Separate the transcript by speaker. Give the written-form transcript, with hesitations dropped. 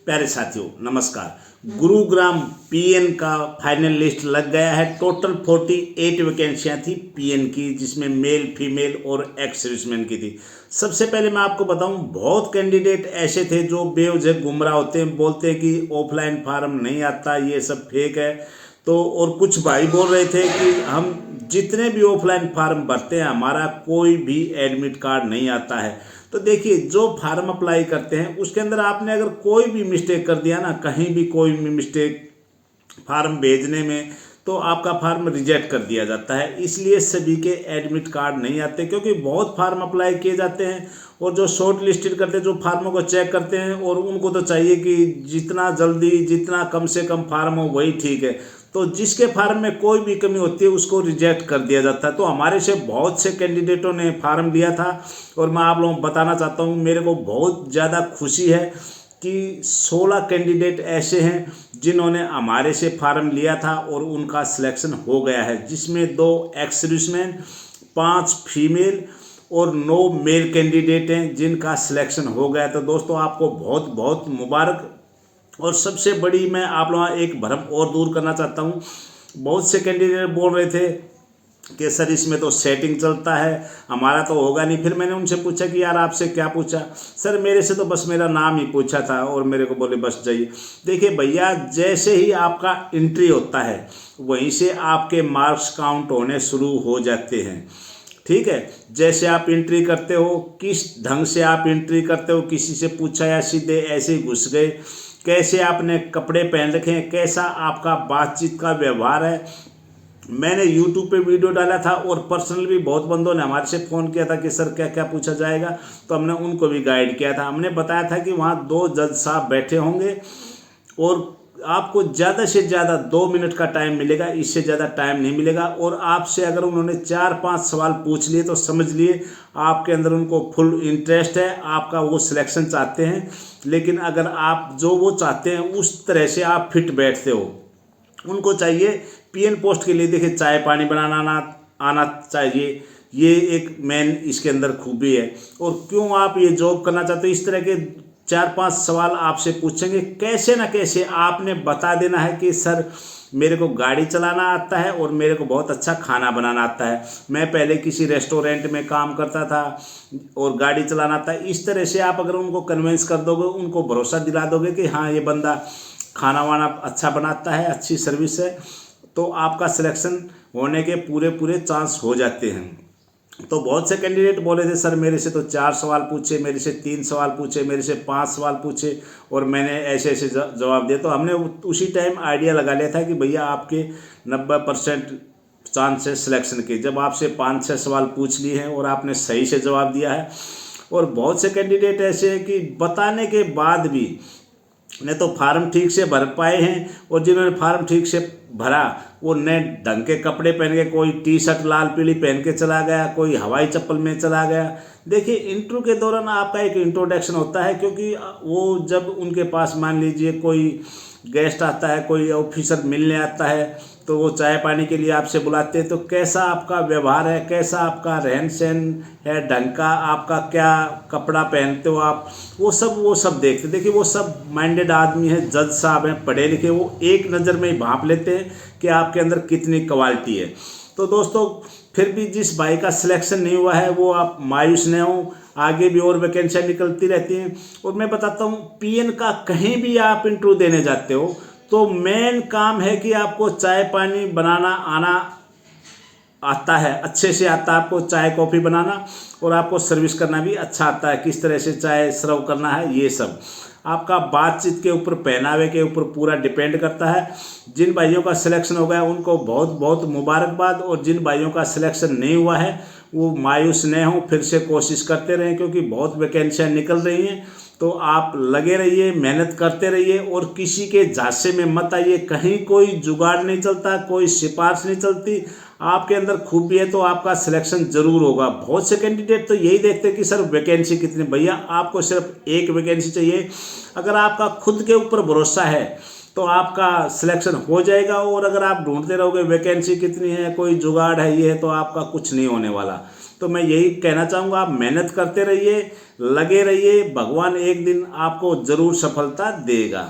Speaker 1: प्यारे साथियों नमस्कार। गुरुग्राम पीएन का फाइनल लिस्ट लग गया है। टोटल 48 वैकेंसियां थी पीएन की, जिसमें मेल फीमेल और एक्स सर्विसमैन की थी। सबसे पहले मैं आपको बताऊं, बहुत कैंडिडेट ऐसे थे जो बेवजह गुमराह होते हैं, बोलते हैं कि ऑफलाइन फार्म नहीं आता, ये सब फेक है। तो और कुछ भाई बोल रहे थे कि हम जितने भी ऑफलाइन फार्म भरते हैं हमारा कोई भी एडमिट कार्ड नहीं आता है। तो देखिए, जो फार्म अप्लाई करते हैं उसके अंदर आपने अगर कोई भी मिस्टेक कर दिया ना, कहीं भी कोई भी मिस्टेक फार्म भेजने में, तो आपका फार्म रिजेक्ट कर दिया जाता है। इसलिए सभी के एडमिट कार्ड नहीं आते, क्योंकि बहुत फार्म अप्लाई किए जाते हैं और जो शॉर्ट लिस्टेड करते हैं, जो फार्मों को चेक करते हैं, और उनको तो चाहिए कि जितना जल्दी जितना कम से कम फार्म हो वही ठीक है। तो जिसके फार्म में कोई भी कमी होती है उसको रिजेक्ट कर दिया जाता है। तो हमारे से बहुत से कैंडिडेटों ने फार्म लिया था और मैं आप लोगों को बताना चाहता हूँ, मेरे को बहुत ज़्यादा खुशी है कि 16 कैंडिडेट ऐसे हैं जिन्होंने हमारे से फार्म लिया था और उनका सिलेक्शन हो गया है, जिसमें 2 एक्स सर्विसमैन, 5 फीमेल और 9 मेल कैंडिडेट हैं जिनका सिलेक्शन हो गया। तो दोस्तों, आपको बहुत बहुत मुबारक। और सबसे बड़ी मैं आप लोगों एक भ्रम और दूर करना चाहता हूँ। बहुत से कैंडिडेट बोल रहे थे कि सर इसमें तो सेटिंग चलता है, हमारा तो होगा नहीं। फिर मैंने उनसे पूछा कि यार आपसे क्या पूछा? सर मेरे से तो बस मेरा नाम ही पूछा था और मेरे को बोले बस जाइए। देखिए भैया, जैसे ही आपका एंट्री होता है वहीं से आपके मार्क्स काउंट होने शुरू हो जाते हैं। ठीक है, जैसे आप एंट्री करते हो, किस ढंग से आप एंट्री करते हो, किसी से पूछा या सीधे ऐसे ही घुस गए, कैसे आपने कपड़े पहन रखे हैं, कैसा आपका बातचीत का व्यवहार है। मैंने YouTube पे वीडियो डाला था और पर्सनल भी बहुत बंदों ने हमारे से फ़ोन किया था कि सर क्या क्या पूछा जाएगा, तो हमने उनको भी गाइड किया था। हमने बताया था कि वहाँ 2 जज साहब बैठे होंगे और आपको ज़्यादा से ज़्यादा 2 मिनट का टाइम मिलेगा, इससे ज़्यादा टाइम नहीं मिलेगा। और आपसे अगर उन्होंने 4-5 सवाल पूछ लिए तो समझ लिए आपके अंदर उनको फुल इंटरेस्ट है, आपका वो सिलेक्शन चाहते हैं। लेकिन अगर आप जो वो चाहते हैं उस तरह से आप फिट बैठते हो, उनको चाहिए पीएन पोस्ट के लिए देखिए चाय पानी बनाना आना चाहिए, ये एक मेन इसके अंदर खूबी है। और क्यों आप ये जॉब करना चाहते हो, इस तरह के 4-5 सवाल आपसे पूछेंगे। कैसे ना कैसे आपने बता देना है कि सर मेरे को गाड़ी चलाना आता है और मेरे को बहुत अच्छा खाना बनाना आता है, मैं पहले किसी रेस्टोरेंट में काम करता था और गाड़ी चलाना आता है। इस तरह से आप अगर उनको कन्विंस कर दोगे, उनको भरोसा दिला दोगे कि हाँ ये बंदा खाना वाना अच्छा बनाता है, अच्छी सर्विस है, तो आपका सिलेक्शन होने के पूरे पूरे चांस हो जाते हैं। तो बहुत से कैंडिडेट बोले थे सर मेरे से तो 4 सवाल पूछे, मेरे से 3 सवाल पूछे, मेरे से 5 सवाल पूछे और मैंने ऐसे ऐसे जवाब दिए। तो हमने उसी टाइम आइडिया लगा लिया था कि भैया आपके 90% चांस है सिलेक्शन के, जब आपसे 5-6 सवाल पूछ लिए हैं और आपने सही से जवाब दिया है। और बहुत से कैंडिडेट ऐसे हैं कि बताने के बाद भी न तो फार्म ठीक से भर पाए हैं, और जिन्होंने फार्म ठीक से भरा वो नए ढंग के कपड़े पहन के, कोई टी-शर्ट लाल पीली पहन के चला गया, कोई हवाई चप्पल में चला गया। देखिए, इंटरव्यू के दौरान आपका एक इंट्रोडक्शन होता है, क्योंकि वो जब उनके पास मान लीजिए कोई गेस्ट आता है, कोई ऑफिसर मिलने आता है, तो वो चाय पानी के लिए आपसे बुलाते हैं, तो कैसा आपका व्यवहार है, कैसा आपका रहन सहन है, ढंग का आपका क्या कपड़ा पहनते हो आप, वो सब देखते। देखिए, वो सब माइंडेड आदमी है, जज साहब हैं, पढ़े लिखे, वो एक नज़र में ही भांप लेते हैं कि आपके अंदर कितनी क्वालिटी है। तो दोस्तों, फिर भी जिस भाई का सिलेक्शन नहीं हुआ है वो आप मायूस न हो, आगे भी और वैकेंसियाँ निकलती रहती हैं। और मैं बताता हूँ, पीएन का कहीं भी आप इंटरव्यू देने जाते हो तो मेन काम है कि आपको चाय पानी बनाना आना आता है, अच्छे से आता है आपको चाय कॉफ़ी बनाना, और आपको सर्विस करना भी अच्छा आता है, किस तरह से चाय सर्व करना है, ये सब आपका बातचीत के ऊपर, पहनावे के ऊपर पूरा डिपेंड करता है। जिन भाइयों का सिलेक्शन हो गया उनको बहुत बहुत मुबारकबाद, और जिन भाइयों का सिलेक्शन नहीं हुआ है वो मायूस न हों, फिर से कोशिश करते रहें, क्योंकि बहुत वैकेंसियाँ निकल रही हैं। तो आप लगे रहिए, मेहनत करते रहिए और किसी के झांसे में मत आइए। कहीं कोई जुगाड़ नहीं चलता, कोई सिफारिश नहीं चलती। आपके अंदर खूबी है तो आपका सिलेक्शन जरूर होगा। बहुत से कैंडिडेट तो यही देखते हैं कि सर वैकेंसी कितनी। भैया, आपको सिर्फ एक वैकेंसी चाहिए। अगर आपका खुद के ऊपर भरोसा है तो आपका सिलेक्शन हो जाएगा, और अगर आप ढूंढते रहोगे वैकेंसी कितनी है, कोई जुगाड़ है, ये है, तो आपका कुछ नहीं होने वाला। तो मैं यही कहना चाहूँगा, आप मेहनत करते रहिए, लगे रहिए, भगवान एक दिन आपको ज़रूर सफलता देगा।